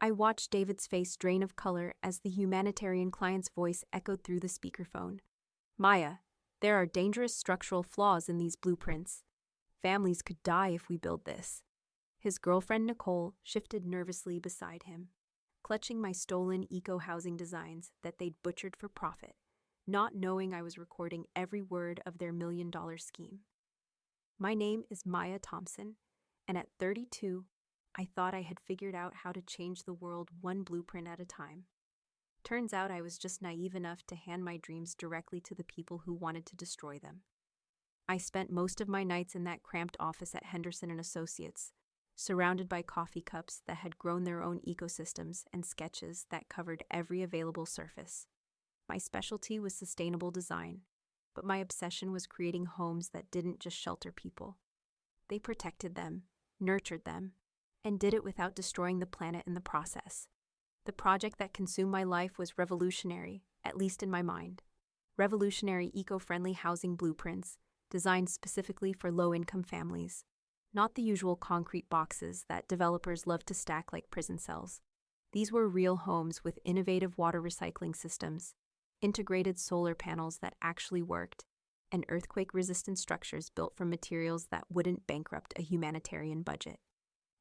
I watched David's face drain of color as the humanitarian client's voice echoed through the speakerphone. Maya, there are dangerous structural flaws in these blueprints. Families could die if we build this. His girlfriend Nicole shifted nervously beside him, clutching my stolen eco-housing designs that they'd butchered for profit, not knowing I was recording every word of their $1 million scheme. My name is Maya Thompson, and at 32, I thought I had figured out how to change the world one blueprint at a time. Turns out I was just naive enough to hand my dreams directly to the people who wanted to destroy them. I spent most of my nights in that cramped office at Henderson & Associates, surrounded by coffee cups that had grown their own ecosystems and sketches that covered every available surface. My specialty was sustainable design, but my obsession was creating homes that didn't just shelter people. They protected them, nurtured them, and did it without destroying the planet in the process. The project that consumed my life was revolutionary, at least in my mind. Revolutionary eco-friendly housing blueprints designed specifically for low-income families, not the usual concrete boxes that developers love to stack like prison cells. These were real homes with innovative water recycling systems, integrated solar panels that actually worked, and earthquake-resistant structures built from materials that wouldn't bankrupt a humanitarian budget.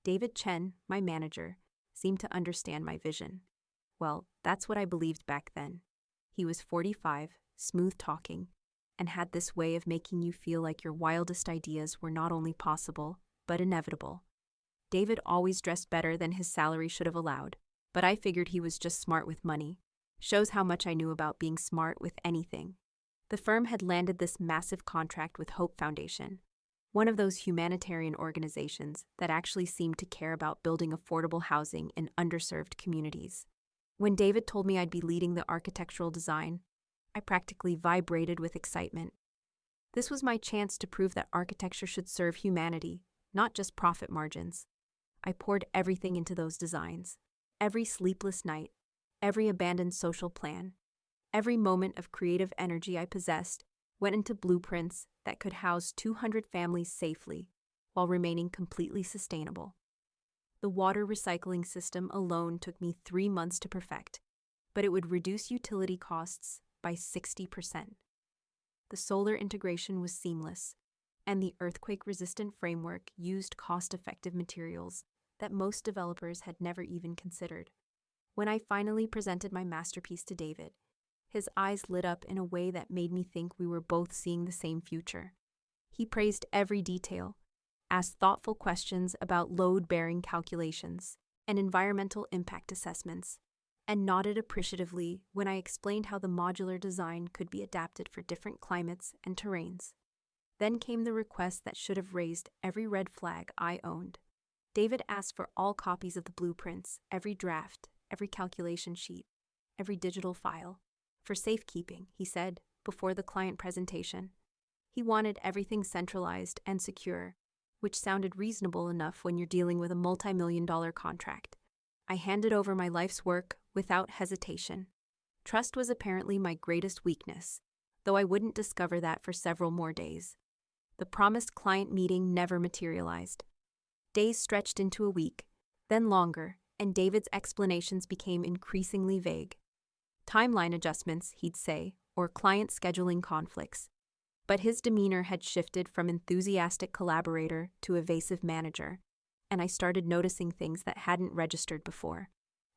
David Chen, my manager, seemed to understand my vision. Well, that's what I believed back then. He was 45, smooth-talking, and had this way of making you feel like your wildest ideas were not only possible, but inevitable. David always dressed better than his salary should have allowed, but I figured he was just smart with money. Shows how much I knew about being smart with anything. The firm had landed this massive contract with Hope Foundation, one of those humanitarian organizations that actually seemed to care about building affordable housing in underserved communities. When David told me I'd be leading the architectural design, I practically vibrated with excitement. This was my chance to prove that architecture should serve humanity, not just profit margins. I poured everything into those designs. Every sleepless night, every abandoned social plan, every moment of creative energy I possessed went into blueprints that could house 200 families safely while remaining completely sustainable. The water recycling system alone took me 3 months to perfect, but it would reduce utility costs by 60%. The solar integration was seamless, and the earthquake-resistant framework used cost-effective materials that most developers had never even considered. When I finally presented my masterpiece to David, his eyes lit up in a way that made me think we were both seeing the same future. He praised every detail, asked thoughtful questions about load-bearing calculations and environmental impact assessments, and nodded appreciatively when I explained how the modular design could be adapted for different climates and terrains. Then came the request that should have raised every red flag I owned. David asked for all copies of the blueprints, every draft, every calculation sheet, every digital file. For safekeeping, he said, before the client presentation. He wanted everything centralized and secure, which sounded reasonable enough when you're dealing with a multi-million-dollar contract. I handed over my life's work without hesitation. Trust was apparently my greatest weakness, though I wouldn't discover that for several more days. The promised client meeting never materialized. Days stretched into a week, then longer, and David's explanations became increasingly vague. Timeline adjustments, he'd say, or client scheduling conflicts. But his demeanor had shifted from enthusiastic collaborator to evasive manager, and I started noticing things that hadn't registered before.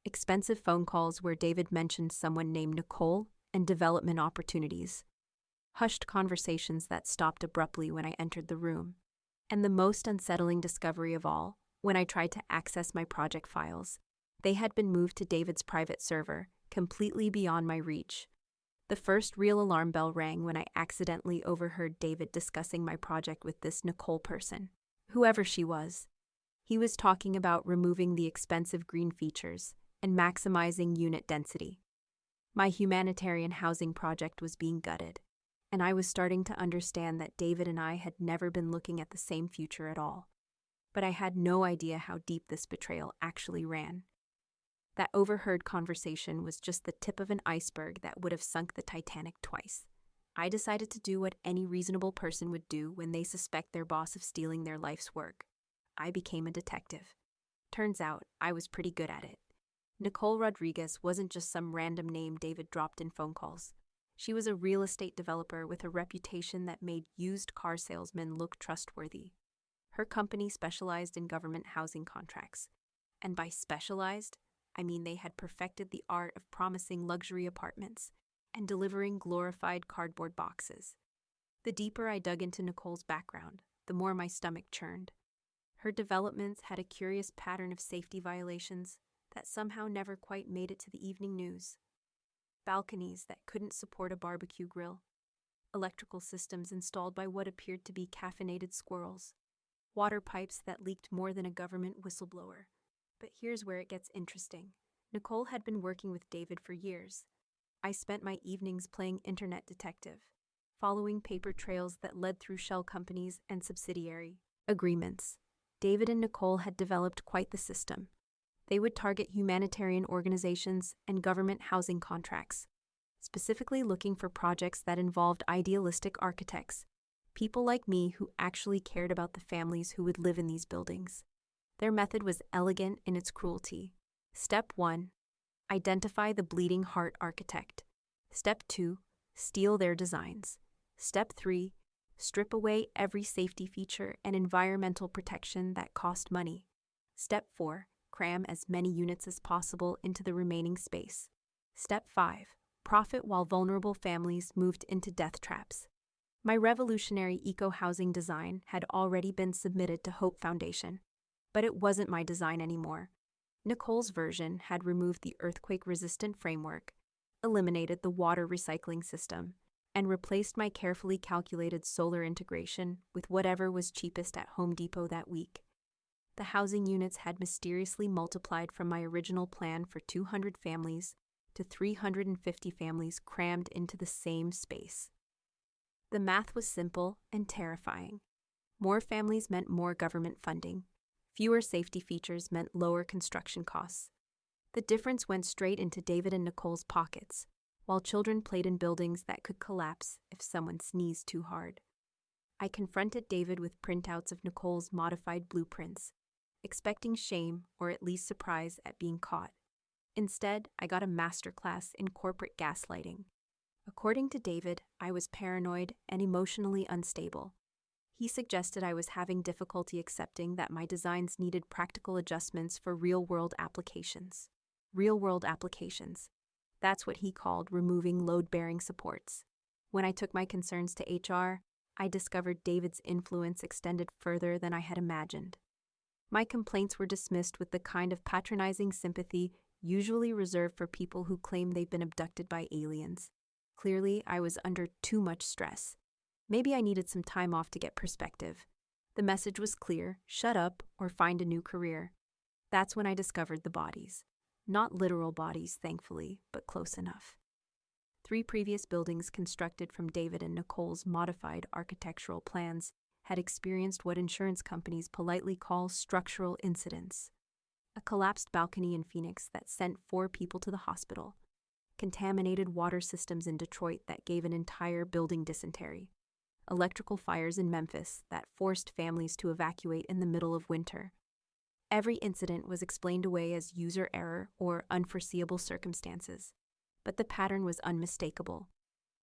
Expensive phone calls where David mentioned someone named Nicole and development opportunities. Hushed conversations that stopped abruptly when I entered the room. And the most unsettling discovery of all, when I tried to access my project files. They had been moved to David's private server, completely beyond my reach. The first real alarm bell rang when I accidentally overheard David discussing my project with this Nicole person, whoever she was. He was talking about removing the expensive green features and maximizing unit density. My humanitarian housing project was being gutted, and I was starting to understand that David and I had never been looking at the same future at all. But I had no idea how deep this betrayal actually ran. That overheard conversation was just the tip of an iceberg that would have sunk the Titanic twice. I decided to do what any reasonable person would do when they suspect their boss of stealing their life's work. I became a detective. Turns out, I was pretty good at it. Nicole Rodriguez wasn't just some random name David dropped in phone calls. She was a real estate developer with a reputation that made used car salesmen look trustworthy. Her company specialized in government housing contracts. And by specialized, I mean they had perfected the art of promising luxury apartments and delivering glorified cardboard boxes. The deeper I dug into Nicole's background, the more my stomach churned. Her developments had a curious pattern of safety violations that somehow never quite made it to the evening news. Balconies that couldn't support a barbecue grill, electrical systems installed by what appeared to be caffeinated squirrels, water pipes that leaked more than a government whistleblower. But here's where it gets interesting. Nicole had been working with David for years. I spent my evenings playing internet detective, following paper trails that led through shell companies and subsidiary agreements. David and Nicole had developed quite the system. They would target humanitarian organizations and government housing contracts, specifically looking for projects that involved idealistic architects, people like me who actually cared about the families who would live in these buildings. Their method was elegant in its cruelty. Step 1. Identify the bleeding heart architect. Step 2. Steal their designs. Step 3. Strip away every safety feature and environmental protection that cost money. Step 4. Cram as many units as possible into the remaining space. Step 5. Profit while vulnerable families moved into death traps. My revolutionary eco-housing design had already been submitted to Hope Foundation, but it wasn't my design anymore. Nicole's version had removed the earthquake-resistant framework, eliminated the water recycling system, and replaced my carefully calculated solar integration with whatever was cheapest at Home Depot that week. The housing units had mysteriously multiplied from my original plan for 200 families to 350 families crammed into the same space. The math was simple and terrifying. More families meant more government funding. Fewer safety features meant lower construction costs. The difference went straight into David and Nicole's pockets, while children played in buildings that could collapse if someone sneezed too hard. I confronted David with printouts of Nicole's modified blueprints, expecting shame or at least surprise at being caught. Instead, I got a masterclass in corporate gaslighting. According to David, I was paranoid and emotionally unstable. He suggested I was having difficulty accepting that my designs needed practical adjustments for real-world applications. Real-world applications. That's what he called removing load-bearing supports. When I took my concerns to HR, I discovered David's influence extended further than I had imagined. My complaints were dismissed with the kind of patronizing sympathy usually reserved for people who claim they've been abducted by aliens. Clearly, I was under too much stress. Maybe I needed some time off to get perspective. The message was clear: shut up or find a new career. That's when I discovered the bodies. Not literal bodies, thankfully, but close enough. 3 previous buildings constructed from David and Nicole's modified architectural plans had experienced what insurance companies politely call structural incidents. A collapsed balcony in Phoenix that sent 4 people to the hospital. Contaminated water systems in Detroit that gave an entire building dysentery. Electrical fires in Memphis that forced families to evacuate in the middle of winter. Every incident was explained away as user error or unforeseeable circumstances, but the pattern was unmistakable.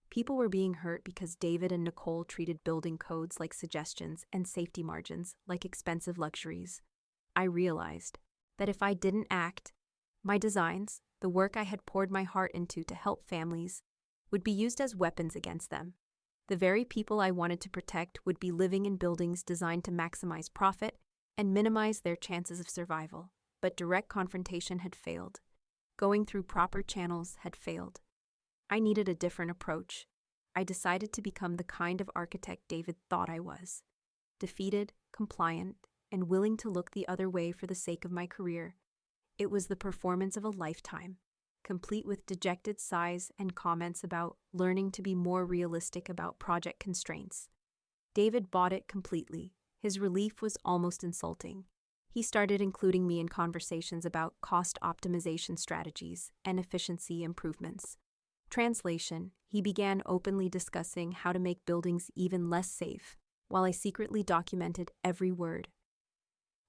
People were being hurt because David and Nicole treated building codes like suggestions and safety margins like expensive luxuries. I realized that if I didn't act, my designs, the work I had poured my heart into to help families, would be used as weapons against them. The very people I wanted to protect would be living in buildings designed to maximize profit and minimize their chances of survival. But direct confrontation had failed. Going through proper channels had failed. I needed a different approach. I decided to become the kind of architect David thought I was. Defeated, compliant, and willing to look the other way for the sake of my career. It was the performance of a lifetime, complete with dejected sighs and comments about learning to be more realistic about project constraints. David bought it completely. His relief was almost insulting. He started including me in conversations about cost optimization strategies and efficiency improvements. Translation: he began openly discussing how to make buildings even less safe, while I secretly documented every word.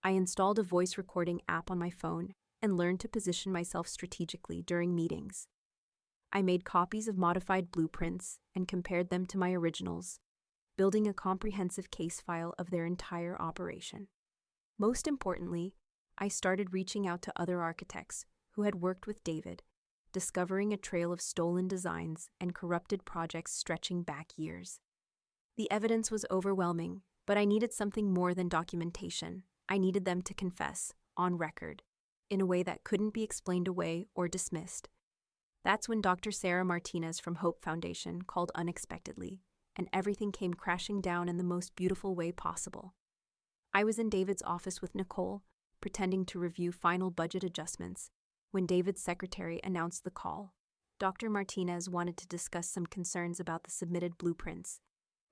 I installed a voice recording app on my phone and learned to position myself strategically during meetings. I made copies of modified blueprints and compared them to my originals, building a comprehensive case file of their entire operation. Most importantly, I started reaching out to other architects who had worked with David, discovering a trail of stolen designs and corrupted projects stretching back years. The evidence was overwhelming, but I needed something more than documentation. I needed them to confess, on record, in a way that couldn't be explained away or dismissed. That's when Dr. Sarah Martinez from Hope Foundation called unexpectedly, and everything came crashing down in the most beautiful way possible. I was in David's office with Nicole, pretending to review final budget adjustments, when David's secretary announced the call. Dr. Martinez wanted to discuss some concerns about the submitted blueprints.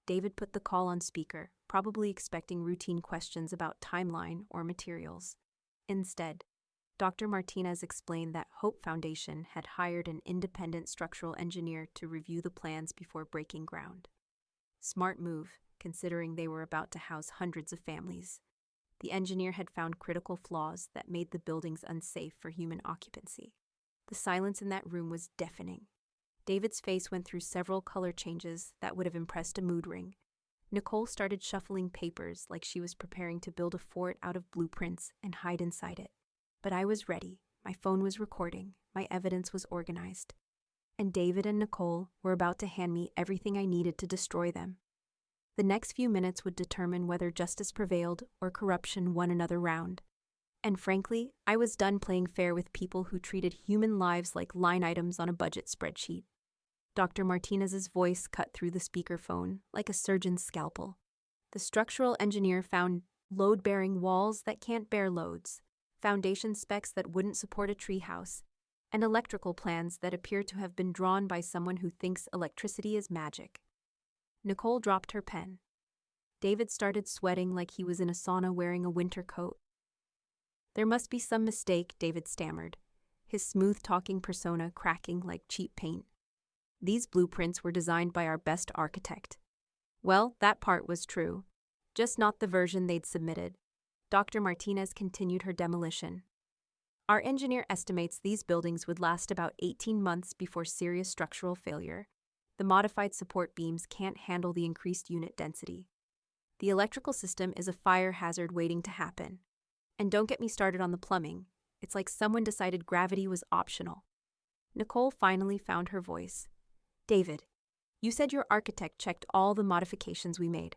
David put the call on speaker, probably expecting routine questions about timeline or materials. Instead, Dr. Martinez explained that Hope Foundation had hired an independent structural engineer to review the plans before breaking ground. Smart move, considering they were about to house hundreds of families. The engineer had found critical flaws that made the buildings unsafe for human occupancy. The silence in that room was deafening. David's face went through several color changes that would have impressed a mood ring. Nicole started shuffling papers like she was preparing to build a fort out of blueprints and hide inside it. But I was ready. My phone was recording. My evidence was organized. And David and Nicole were about to hand me everything I needed to destroy them. The next few minutes would determine whether justice prevailed or corruption won another round. And frankly, I was done playing fair with people who treated human lives like line items on a budget spreadsheet. Dr. Martinez's voice cut through the speakerphone like a surgeon's scalpel. The structural engineer found load-bearing walls that can't bear loads, foundation specs that wouldn't support a treehouse, and electrical plans that appear to have been drawn by someone who thinks electricity is magic. Nicole dropped her pen. David started sweating like he was in a sauna wearing a winter coat. "There must be some mistake," David stammered, his smooth-talking persona cracking like cheap paint. "These blueprints were designed by our best architect." Well, that part was true, just not the version they'd submitted. Dr. Martinez continued her demolition. "Our engineer estimates these buildings would last about 18 months before serious structural failure. The modified support beams can't handle the increased unit density. The electrical system is a fire hazard waiting to happen. And don't get me started on the plumbing. It's like someone decided gravity was optional." Nicole finally found her voice. "David, you said your architect checked all the modifications we made."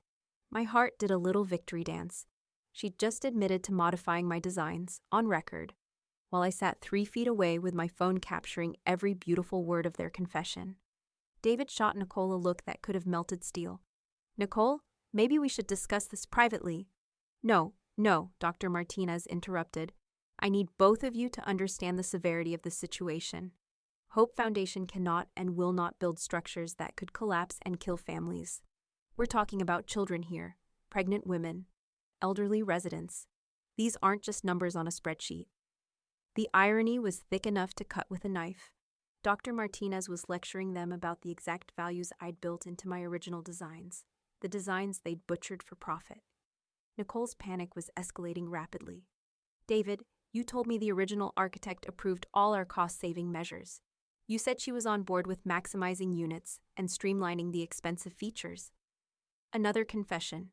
My heart did a little victory dance. She'd just admitted to modifying my designs, on record, while I sat 3 feet away with my phone capturing every beautiful word of their confession. David shot Nicole a look that could have melted steel. "Nicole, maybe we should discuss this privately." No, Dr. Martinez interrupted. "I need both of you to understand the severity of the situation. Hope Foundation cannot and will not build structures that could collapse and kill families. We're talking about children here, pregnant women, elderly residents. These aren't just numbers on a spreadsheet." The irony was thick enough to cut with a knife. Dr. Martinez was lecturing them about the exact values I'd built into my original designs, the designs they'd butchered for profit. Nicole's panic was escalating rapidly. "David, you told me the original architect approved all our cost-saving measures. You said she was on board with maximizing units and streamlining the expensive features." Another confession,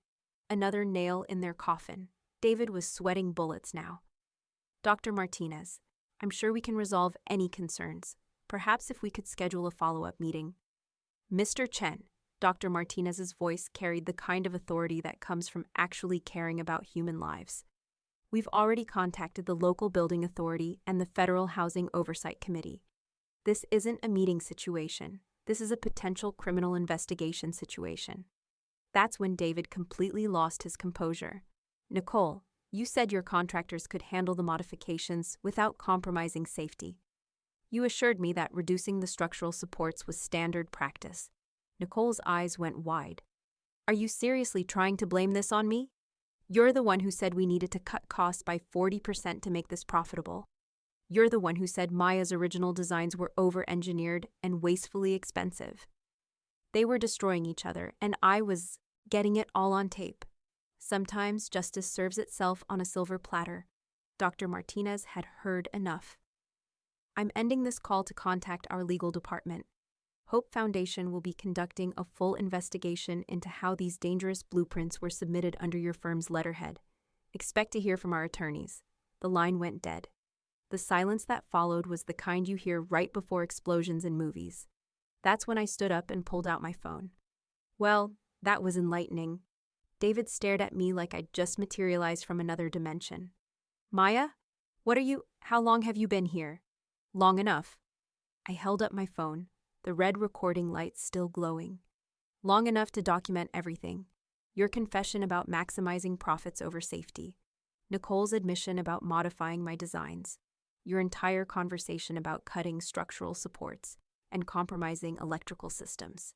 another nail in their coffin. David was sweating bullets now. "Dr. Martinez, I'm sure we can resolve any concerns. Perhaps if we could schedule a follow-up meeting." "Mr. Chen," Dr. Martinez's voice carried the kind of authority that comes from actually caring about human lives. "We've already contacted the local building authority and the Federal Housing Oversight Committee. This isn't a meeting situation. This is a potential criminal investigation situation." That's when David completely lost his composure. "Nicole, you said your contractors could handle the modifications without compromising safety. You assured me that reducing the structural supports was standard practice." Nicole's eyes went wide. "Are you seriously trying to blame this on me? You're the one who said we needed to cut costs by 40% to make this profitable. You're the one who said Maya's original designs were over-engineered and wastefully expensive. They were destroying each other, and I was getting it all on tape. Sometimes justice serves itself on a silver platter." Dr. Martinez had heard enough. I'm ending this call to contact our legal department. Hope Foundation will be conducting a full investigation into how these dangerous blueprints were submitted under your firm's letterhead. Expect to hear from our attorneys. The line went dead. The silence that followed was the kind you hear right before explosions in movies. That's when I stood up and pulled out my phone. Well, that was enlightening. David stared at me like I'd just materialized from another dimension. Maya? How long have you been here? Long enough. I held up my phone, the red recording light still glowing. Long enough to document everything. Your confession about maximizing profits over safety. Nicole's admission about modifying my designs. Your entire conversation about cutting structural supports and compromising electrical systems.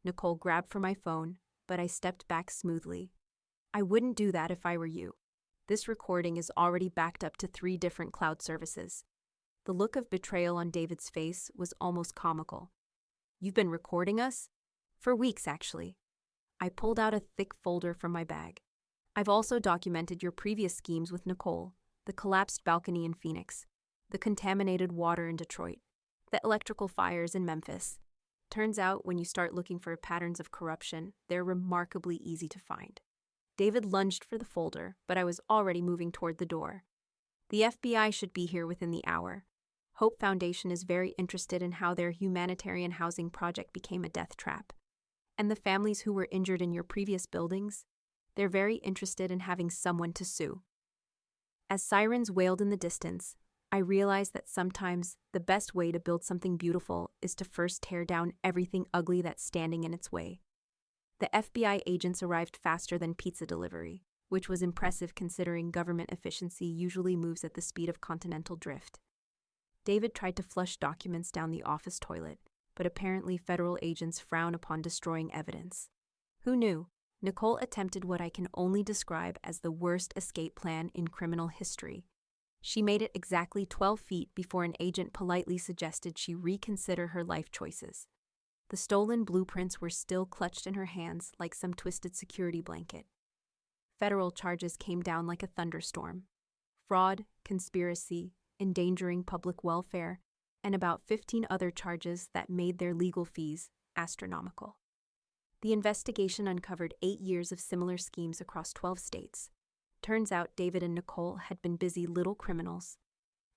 Nicole grabbed for my phone, but I stepped back smoothly. I wouldn't do that if I were you. This recording is already backed up to 3 different cloud services. The look of betrayal on David's face was almost comical. You've been recording us? For weeks, actually. I pulled out a thick folder from my bag. I've also documented your previous schemes with Nicole, the collapsed balcony in Phoenix, the contaminated water in Detroit, the electrical fires in Memphis. Turns out, when you start looking for patterns of corruption, they're remarkably easy to find. David lunged for the folder, but I was already moving toward the door. The FBI should be here within the hour. Hope Foundation is very interested in how their humanitarian housing project became a death trap. And the families who were injured in your previous buildings, they're very interested in having someone to sue. As sirens wailed in the distance, I realized that sometimes the best way to build something beautiful is to first tear down everything ugly that's standing in its way. The FBI agents arrived faster than pizza delivery, which was impressive considering government efficiency usually moves at the speed of continental drift. David tried to flush documents down the office toilet, but apparently federal agents frown upon destroying evidence. Who knew? Nicole attempted what I can only describe as the worst escape plan in criminal history. She made it exactly 12 feet before an agent politely suggested she reconsider her life choices. The stolen blueprints were still clutched in her hands like some twisted security blanket. Federal charges came down like a thunderstorm. Fraud, conspiracy, endangering public welfare, and about 15 other charges that made their legal fees astronomical. The investigation uncovered 8 years of similar schemes across 12 states. Turns out David and Nicole had been busy little criminals.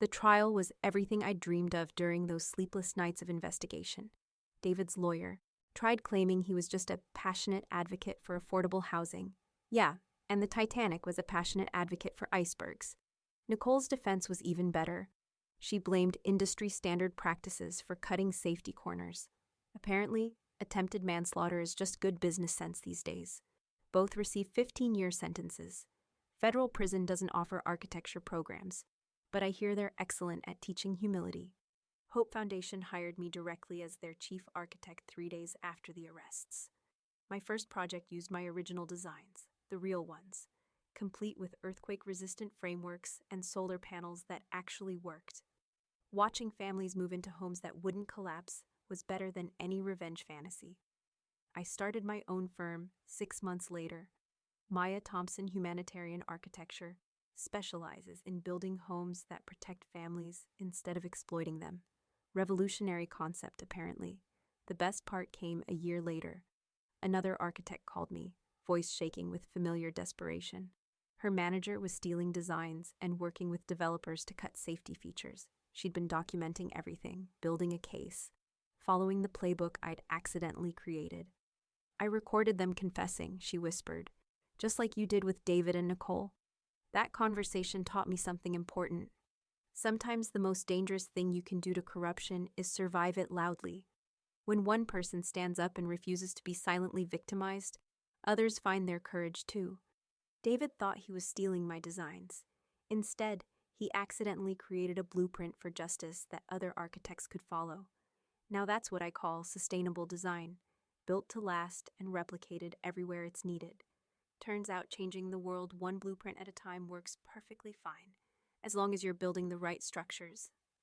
The trial was everything I dreamed of during those sleepless nights of investigation. David's lawyer tried claiming he was just a passionate advocate for affordable housing. Yeah, and the Titanic was a passionate advocate for icebergs. Nicole's defense was even better. She blamed industry-standard practices for cutting safety corners. Apparently, attempted manslaughter is just good business sense these days. Both received 15-year sentences. Federal prison doesn't offer architecture programs, but I hear they're excellent at teaching humility. Hope Foundation hired me directly as their chief architect 3 days after the arrests. My first project used my original designs, the real ones, complete with earthquake-resistant frameworks and solar panels that actually worked. Watching families move into homes that wouldn't collapse was better than any revenge fantasy. I started my own firm 6 months later. Maya Thompson Humanitarian Architecture specializes in building homes that protect families instead of exploiting them. Revolutionary concept, apparently. The best part came a year later. Another architect called me, voice shaking with familiar desperation. Her manager was stealing designs and working with developers to cut safety features. She'd been documenting everything, building a case, following the playbook I'd accidentally created. I recorded them confessing, she whispered, just like you did with David and Nicole. That conversation taught me something important. Sometimes the most dangerous thing you can do to corruption is survive it loudly. When one person stands up and refuses to be silently victimized, others find their courage too. David thought he was stealing my designs. Instead, he accidentally created a blueprint for justice that other architects could follow. Now that's what I call sustainable design, built to last and replicated everywhere it's needed. Turns out changing the world one blueprint at a time works perfectly fine, as long as you're building the right structures,